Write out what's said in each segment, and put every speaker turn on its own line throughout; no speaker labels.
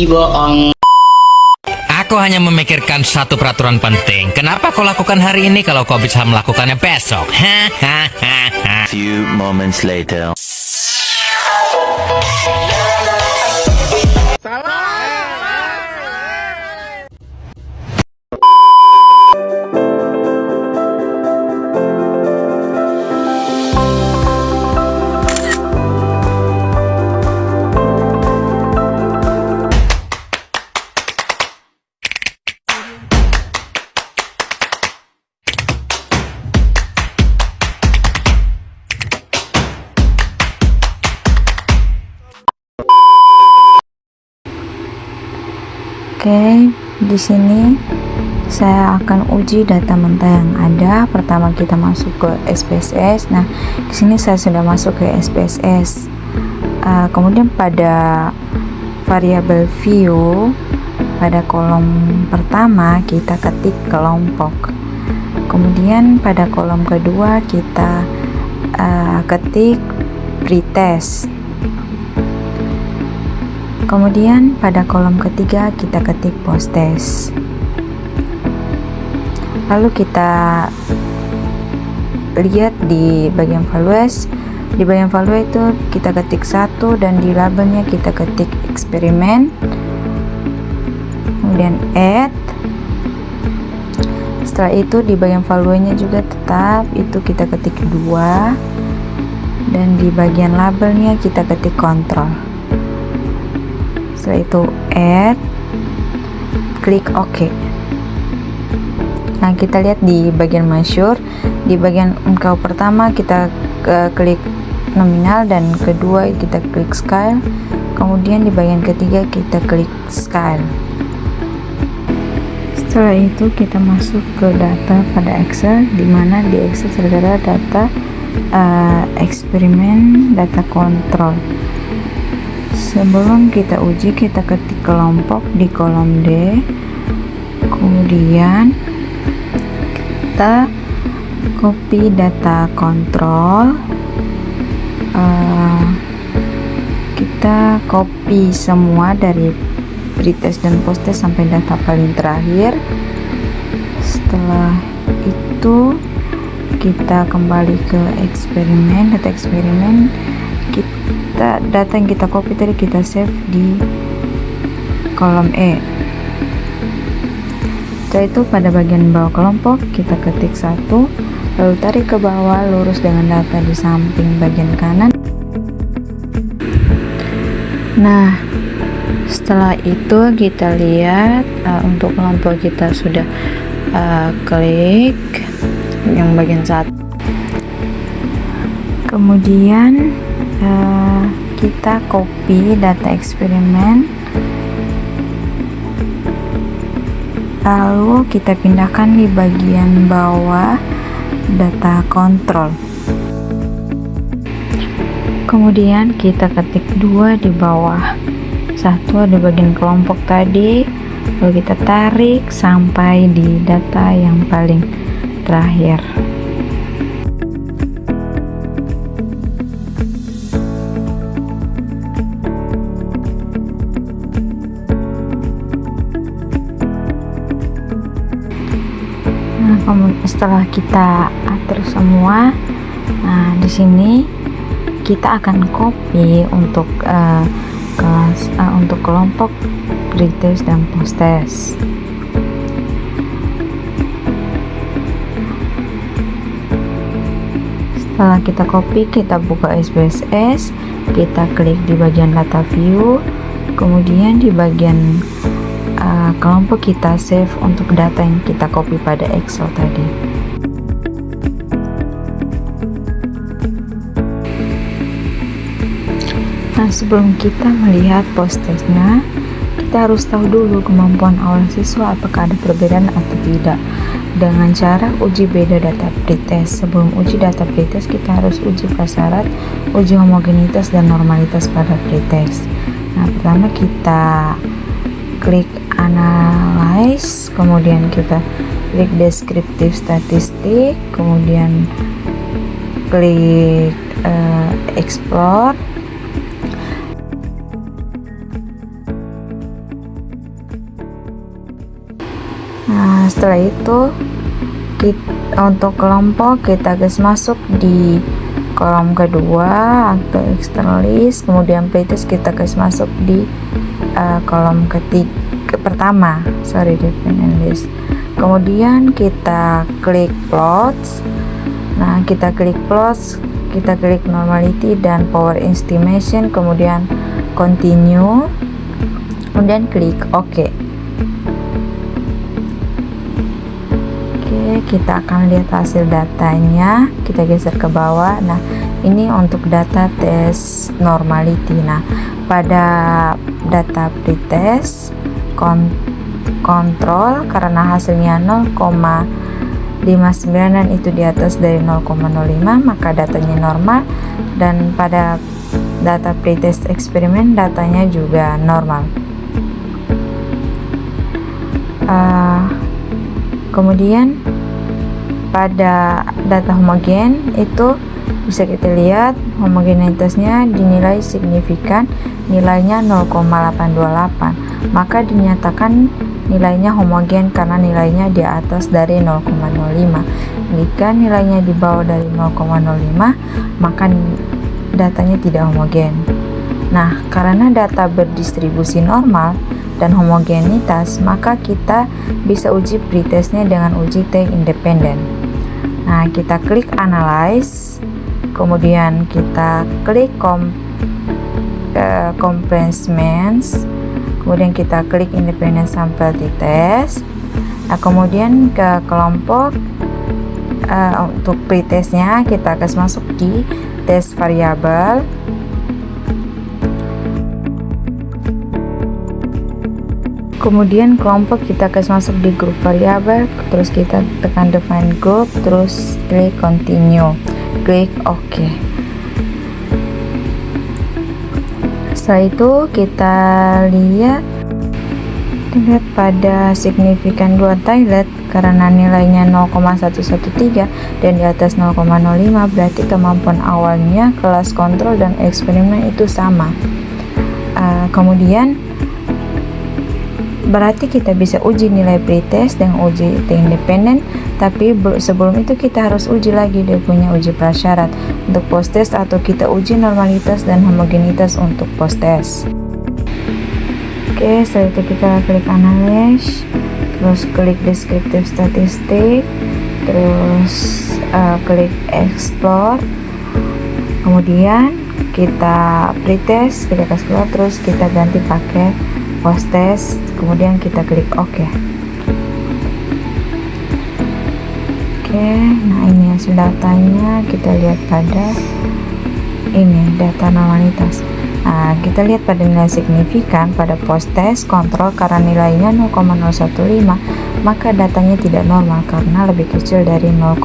bohong.
Aku hanya memikirkan satu peraturan penting. Kenapa kau lakukan hari ini kalau kau bisa melakukannya besok? Hahaha.
Few moments later.
Oke, di sini saya akan uji data mentah yang ada. Pertama kita masuk ke SPSS. Nah, di sini saya sudah masuk ke SPSS. Kemudian pada variabel view, pada kolom pertama kita ketik kelompok. Kemudian pada kolom kedua kita ketik pretest. Kemudian pada kolom ketiga kita ketik posttest. Lalu kita lihat di bagian values. Di bagian value itu kita ketik 1 dan di labelnya kita ketik eksperimen. Kemudian add. Setelah itu di bagian value-nya juga tetap itu kita ketik 2 dan di bagian labelnya kita ketik control. Setelah itu add, klik OK. Nah, kita lihat di bagian measure, di bagian engkau pertama kita klik nominal dan kedua kita klik scale. Kemudian di bagian ketiga kita klik scale. Setelah itu kita masuk ke data pada Excel, di mana di Excel terdapat data eksperimen, data kontrol. Sebelum kita uji, kita ketik kelompok di kolom D. Kemudian kita copy data kontrol. Kita copy semua dari pretest dan posttest sampai data paling terakhir. Setelah itu kita kembali ke eksperimen, data eksperimen. Data yang kita copy tadi kita save di kolom E. Setelah itu pada bagian bawah kelompok kita ketik 1, lalu tarik ke bawah lurus dengan data di samping bagian kanan. Nah, setelah itu kita lihat untuk kelompok kita sudah klik yang bagian 1. Kemudian kita copy data eksperimen, lalu kita pindahkan di bagian bawah data kontrol. Kemudian kita ketik 2 di bawah 1 di bagian kelompok tadi, lalu kita tarik sampai di data yang paling terakhir. Setelah kita atur semua, nah di sini kita akan copy untuk untuk kelompok pretest dan posttest. Setelah kita copy, kita buka SPSS, kita klik di bagian data view, kemudian di bagian kelompok kita save untuk data yang kita copy pada Excel tadi. Nah, sebelum kita melihat posttestnya, kita harus tahu dulu kemampuan awal siswa apakah ada perbedaan atau tidak. Dengan cara uji beda data pretest. Sebelum uji data pretest, kita harus uji prasyarat, uji homogenitas dan normalitas pada pretest. Nah, pertama kita klik analyze, kemudian kita klik deskriptif statistik, kemudian klik explore. Nah, setelah itu untuk kelompok kita guys masuk di kolom kedua atau external list, kemudian pretest kita guys masuk di kolom pertama, dependent list. Kemudian kita klik plots. Nah, kita klik plots, kita klik normality dan power estimation, kemudian continue, kemudian klik OK. Kita akan lihat hasil datanya. Kita geser ke bawah. Nah, ini untuk data tes normality. Nah, pada data pretest kontrol karena hasilnya 0,59 dan itu di atas dari 0,05, maka datanya normal, dan pada data pretest eksperimen datanya juga normal. Kemudian pada data homogen itu bisa kita lihat homogenitasnya dinilai signifikan, nilainya 0,828, maka dinyatakan nilainya homogen karena nilainya di atas dari 0,05. Jika nilainya di bawah dari 0,05, maka datanya tidak homogen. Nah, karena data berdistribusi normal dan homogenitas, maka kita bisa uji pretestnya dengan uji T independen. Nah, kita klik analyze, kemudian kita klik comparison, kemudian kita klik independent sample t-test. Nah, kemudian ke kelompok untuk pretestnya kita akan masuk di test variabel. Kemudian kelompok kita akan masuk di grup variabel, terus kita tekan define group, terus klik continue, klik OK. Setelah itu kita lihat pada signifikan dua Toilet karena nilainya 0,113 dan di atas 0,05, berarti kemampuan awalnya kelas kontrol dan eksperimen itu sama. Kemudian berarti kita bisa uji nilai pretest dengan uji T independen, tapi sebelum itu kita harus uji lagi dia punya uji prasyarat untuk post test, atau kita uji normalitas dan homogenitas untuk post test. Oke, setelah itu kita klik analyze, terus klik descriptive statistik, terus klik explore, kemudian kita pretest, kita kasih keluar, terus kita ganti pakai post test, kemudian kita klik OK. Oke, nah ini hasil datanya. Kita lihat pada ini data normalitas. Nah, kita lihat pada nilai signifikan pada post test kontrol karena nilainya 0,015, maka datanya tidak normal karena lebih kecil dari 0,05.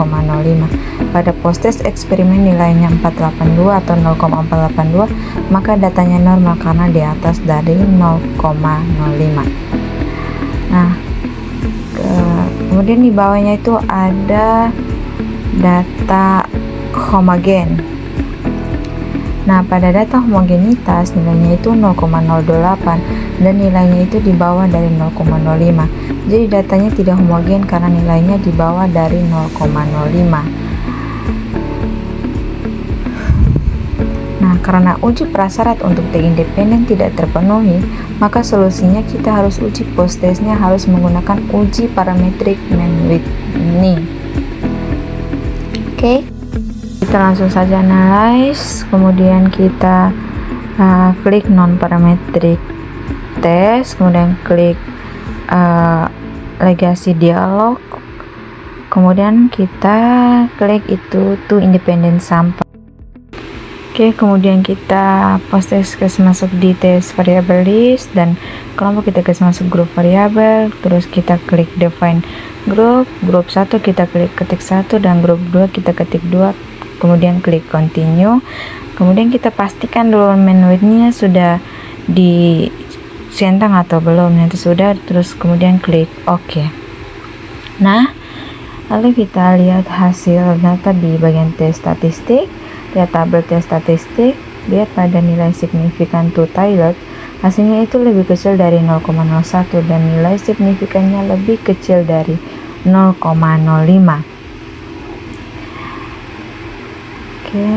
Pada post test eksperimen nilainya 482 atau 0,482, maka datanya normal karena di atas dari 0,05. Nah, kemudian di bawahnya itu ada data homogen. Nah, pada data homogenitas nilainya itu 0,028 dan nilainya itu di bawah dari 0,05. Jadi datanya tidak homogen karena nilainya di bawah dari 0,05. Nah, karena uji prasyarat untuk T independen tidak terpenuhi, maka solusinya kita harus uji post testnya harus menggunakan uji parametric mean width ini. Oke, kita langsung saja analyze, kemudian kita klik non parametric test, kemudian klik legacy dialog, kemudian kita klik itu to independent sample. Oke, kemudian kita post test masuk di test variable list, dan kelompok kita masuk grup variabel, terus kita klik define grup 1 kita klik ketik 1 dan grup 2 kita ketik 2, kemudian klik continue, kemudian kita pastikan dulu main width-nya sudah dicentang atau belum. Nanti sudah, terus kemudian klik OK. Nah, lalu kita lihat hasil data di bagian tes statistik. Lihat tabel tes statistik, lihat pada nilai signifikan to Toilet Hasilnya itu lebih kecil dari 0,01 dan nilai signifikannya lebih kecil dari 0,05. Oke.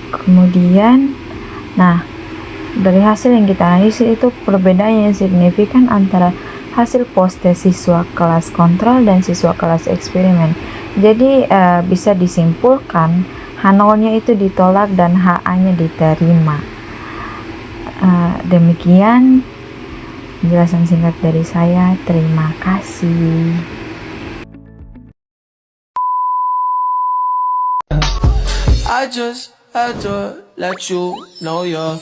Kemudian, nah, dari hasil yang kita analisis itu perbedaan yang signifikan antara hasil post-test siswa kelas kontrol dan siswa kelas eksperimen. Jadi bisa disimpulkan H0-nya itu ditolak dan HA-nya diterima. Demikian penjelasan singkat dari saya. Terima kasih.
I just had to let you know you're